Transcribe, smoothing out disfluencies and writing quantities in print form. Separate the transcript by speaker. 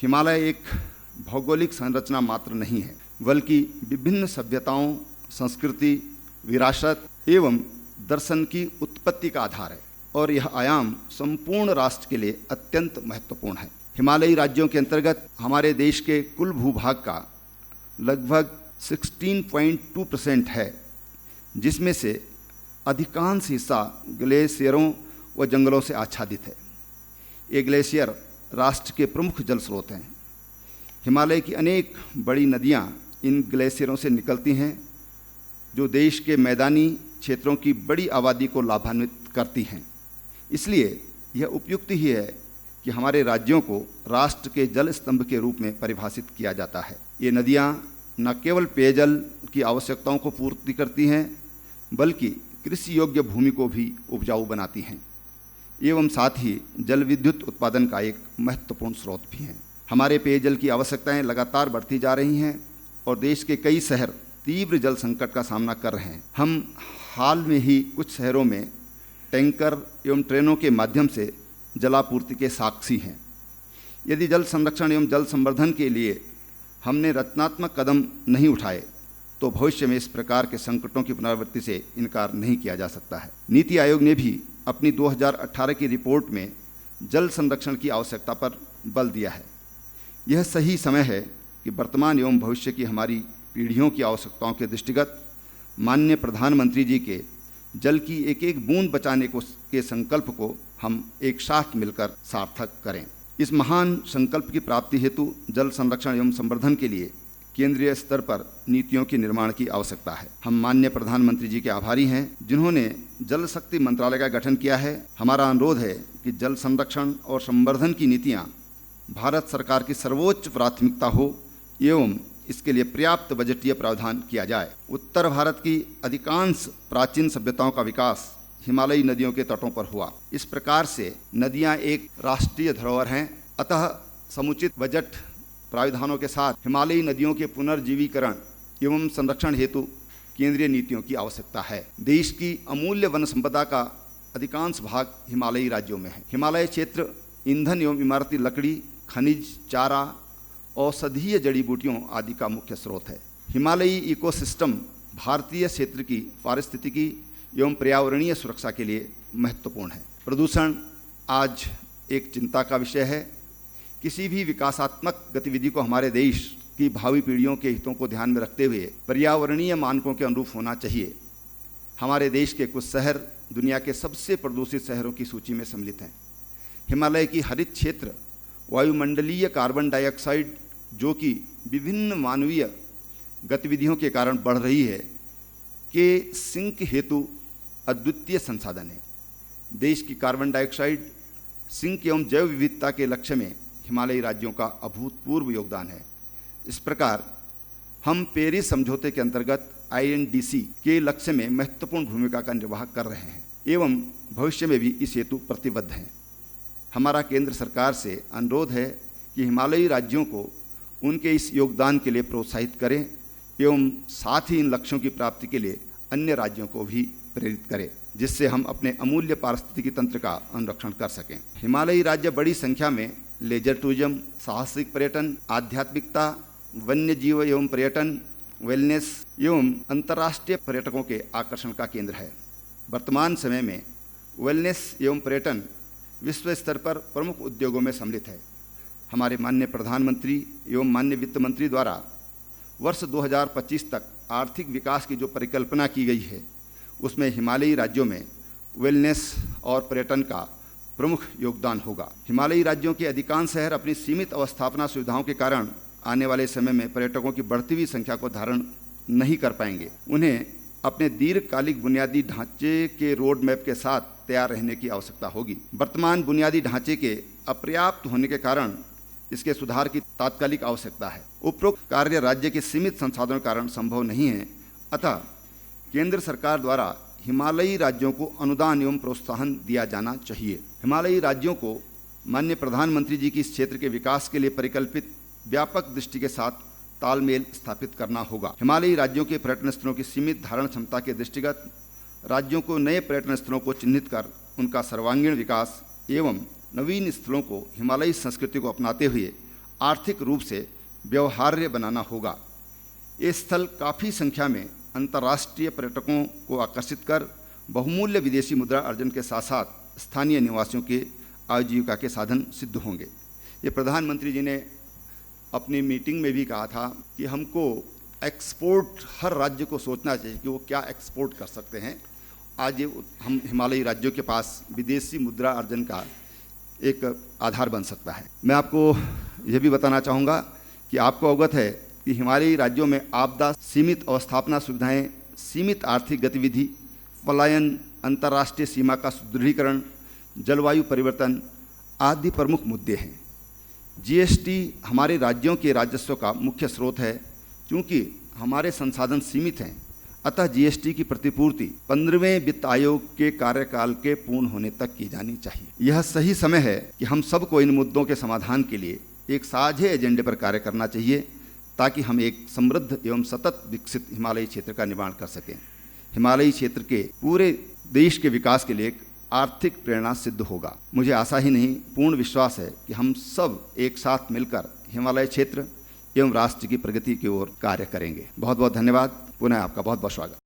Speaker 1: हिमालय एक भौगोलिक संरचना मात्र नहीं है, बल्कि विभिन्न सभ्यताओं, संस्कृति, विरासत एवं दर्शन की उत्पत्ति का आधार है और यह आयाम संपूर्ण राष्ट्र के लिए अत्यंत महत्वपूर्ण है। हिमालयी राज्यों के अंतर्गत हमारे देश के कुल भूभाग का लगभग 16.2% है, जिसमें से अधिकांश हिस्सा ग्लेशियरों व जंगलों से आच्छादित है। ये ग्लेशियर राष्ट्र के प्रमुख जल स्रोत हैं। हिमालय की अनेक बड़ी नदियां इन ग्लेशियरों से निकलती हैं, जो देश के मैदानी क्षेत्रों की बड़ी आबादी को लाभान्वित करती हैं। इसलिए यह उपयुक्त ही है कि हमारे राज्यों को राष्ट्र के जल स्तंभ के रूप में परिभाषित किया जाता है। ये नदियां न केवल पेयजल की आवश्यकताओं को पूर्ति करती हैं, बल्कि कृषि योग्य भूमि को भी उपजाऊ बनाती हैं एवं साथ ही जल विद्युत उत्पादन का एक महत्वपूर्ण स्रोत भी हैं। हमारे पेयजल की आवश्यकताएं लगातार बढ़ती जा रही हैं और देश के कई शहर तीव्र जल संकट का सामना कर रहे हैं। हम हाल में ही कुछ शहरों में टैंकर एवं ट्रेनों के माध्यम से जलापूर्ति के साक्षी हैं। यदि जल संरक्षण एवं जल संवर्धन के लिए हमने रचनात्मक कदम नहीं उठाए तो भविष्य में इस प्रकार के संकटों की पुनरावृत्ति से इनकार नहीं किया जा सकता है। नीति आयोग ने भी अपनी 2018 की रिपोर्ट में जल संरक्षण की आवश्यकता पर बल दिया है। यह सही समय है कि वर्तमान एवं भविष्य की हमारी पीढ़ियों की आवश्यकताओं के दृष्टिगत माननीय प्रधानमंत्री जी के जल की एक एक बूंद बचाने के संकल्प को हम एक साथ मिलकर सार्थक करें। इस महान संकल्प की प्राप्ति हेतु जल संरक्षण एवं संवर्धन के लिए केंद्रीय स्तर पर नीतियों के निर्माण की आवश्यकता है। हम माननीय प्रधानमंत्री जी के आभारी हैं, जिन्होंने जल शक्ति मंत्रालय का गठन किया है। हमारा अनुरोध है कि जल संरक्षण और संवर्धन की नीतियां भारत सरकार की सर्वोच्च प्राथमिकता हो एवं इसके लिए पर्याप्त बजटीय प्रावधान किया जाए। उत्तर भारत की अधिकांश प्राचीन सभ्यताओं का विकास हिमालयी नदियों के तटों पर हुआ। इस प्रकार से नदियां एक राष्ट्रीय धरोहर हैं, अतः समुचित बजट प्रावधानों के साथ हिमालयी नदियों के पुनर्जीवीकरण एवं संरक्षण हेतु केंद्रीय नीतियों की आवश्यकता है। देश की अमूल्य वन संपदा का अधिकांश भाग हिमालयी राज्यों में है। हिमालय क्षेत्र ईंधन एवं इमारती लकड़ी, खनिज, चारा, औषधीय जड़ी बूटियों आदि का मुख्य स्रोत है। हिमालयी इकोसिस्टम भारतीय क्षेत्र की पारिस्थितिकी एवं पर्यावरणीय सुरक्षा के लिए महत्वपूर्ण है। प्रदूषण आज एक चिंता का विषय है। किसी भी विकासात्मक गतिविधि को हमारे देश की भावी पीढ़ियों के हितों को ध्यान में रखते हुए पर्यावरणीय मानकों के अनुरूप होना चाहिए। हमारे देश के कुछ शहर दुनिया के सबसे प्रदूषित शहरों की सूची में सम्मिलित हैं। हिमालय की हरित क्षेत्र वायुमंडलीय कार्बन डाइऑक्साइड, जो कि विभिन्न मानवीय गतिविधियों के कारण बढ़ रही है, के सिंक हेतु अद्वितीय संसाधन है। देश की कार्बन डाइऑक्साइड सिंक एवं जैव विविधता के लक्ष्य में हिमालयी राज्यों का अभूतपूर्व योगदान है। इस प्रकार हम पेरिस समझौते के अंतर्गत INDC के लक्ष्य में महत्वपूर्ण भूमिका का निर्वाह कर रहे हैं एवं भविष्य में भी इस हेतु प्रतिबद्ध हैं। हमारा केंद्र सरकार से अनुरोध है कि हिमालयी राज्यों को उनके इस योगदान के लिए प्रोत्साहित करें एवं साथ ही इन लक्ष्यों की प्राप्ति के लिए अन्य राज्यों को भी प्रेरित करें, जिससे हम अपने अमूल्य पारिस्थितिकी तंत्र का अनुरक्षण कर सकें। हिमालयी राज्य बड़ी संख्या में लेजर टूरिज्म, साहसिक पर्यटन, आध्यात्मिकता, वन्य जीव एवं पर्यटन, वेलनेस एवं अंतर्राष्ट्रीय पर्यटकों के आकर्षण का केंद्र है। वर्तमान समय में वेलनेस एवं पर्यटन विश्व स्तर पर प्रमुख उद्योगों में सम्मिलित है। हमारे माननीय प्रधानमंत्री एवं माननीय वित्त मंत्री द्वारा वर्ष 2025 तक आर्थिक विकास की जो परिकल्पना की गई है, उसमें हिमालयी राज्यों में वेलनेस और पर्यटन का प्रमुख योगदान होगा। हिमालयी राज्यों के अधिकांश शहर अपनी सीमित अवस्थापना सुविधाओं के कारण आने वाले समय में पर्यटकों की बढ़ती हुई संख्या को धारण नहीं कर पाएंगे। उन्हें अपने दीर्घकालिक बुनियादी ढांचे के रोड मैप के साथ तैयार रहने की आवश्यकता होगी। वर्तमान बुनियादी ढांचे के अपर्याप्त होने के कारण इसके सुधार की तात्कालिक आवश्यकता है। उपरोक्त कार्य राज्य के सीमित संसाधनों के कारण संभव नहीं है, अतः केंद्र सरकार द्वारा हिमालयी राज्यों को अनुदान एवं प्रोत्साहन दिया जाना चाहिए। हिमालयी राज्यों को माननीय प्रधानमंत्री जी की इस क्षेत्र के विकास के लिए परिकल्पित व्यापक दृष्टि के साथ तालमेल स्थापित करना होगा। हिमालयी राज्यों के पर्यटन स्थलों की सीमित धारण क्षमता के दृष्टिगत राज्यों को नए पर्यटन स्थलों को चिन्हित कर उनका सर्वांगीण विकास एवं नवीन स्थलों को हिमालयी संस्कृति को अपनाते हुए आर्थिक रूप से व्यवहार्य बनाना होगा। ये स्थल काफ़ी संख्या में अंतर्राष्ट्रीय पर्यटकों को आकर्षित कर बहुमूल्य विदेशी मुद्रा अर्जन के साथ साथ स्थानीय निवासियों के आजीविका के साधन सिद्ध होंगे। ये प्रधानमंत्री जी ने अपनी मीटिंग में भी कहा था कि हमको एक्सपोर्ट, हर राज्य को सोचना चाहिए कि वो क्या एक्सपोर्ट कर सकते हैं। आज ये हम हिमालयी राज्यों के पास विदेशी मुद्रा अर्जन का एक आधार बन सकता है। मैं आपको यह भी बताना चाहूँगा कि आपको अवगत है कि हिमालयी राज्यों में आपदा, सीमित अवस्थापना सुविधाएं, सीमित आर्थिक गतिविधि, पलायन, अंतर्राष्ट्रीय सीमा का सुदृढ़ीकरण, जलवायु परिवर्तन आदि प्रमुख मुद्दे हैं। जीएसटी हमारे राज्यों के राजस्व का मुख्य स्रोत है। क्योंकि हमारे संसाधन सीमित हैं, अतः जीएसटी की प्रतिपूर्ति 15वें वित्त आयोग के कार्यकाल के पूर्ण होने तक की जानी चाहिए। यह सही समय है कि हम सबको इन मुद्दों के समाधान के लिए एक साझे एजेंडे पर कार्य करना चाहिए, ताकि हम एक समृद्ध एवं सतत विकसित हिमालयी क्षेत्र का निर्माण कर सकें। हिमालयी क्षेत्र के पूरे देश के विकास के लिए एक आर्थिक प्रेरणा सिद्ध होगा। मुझे आशा ही नहीं, पूर्ण विश्वास है कि हम सब एक साथ मिलकर हिमालय क्षेत्र एवं राष्ट्र की प्रगति की ओर कार्य करेंगे। बहुत बहुत धन्यवाद। पुनः आपका बहुत बहुत स्वागत।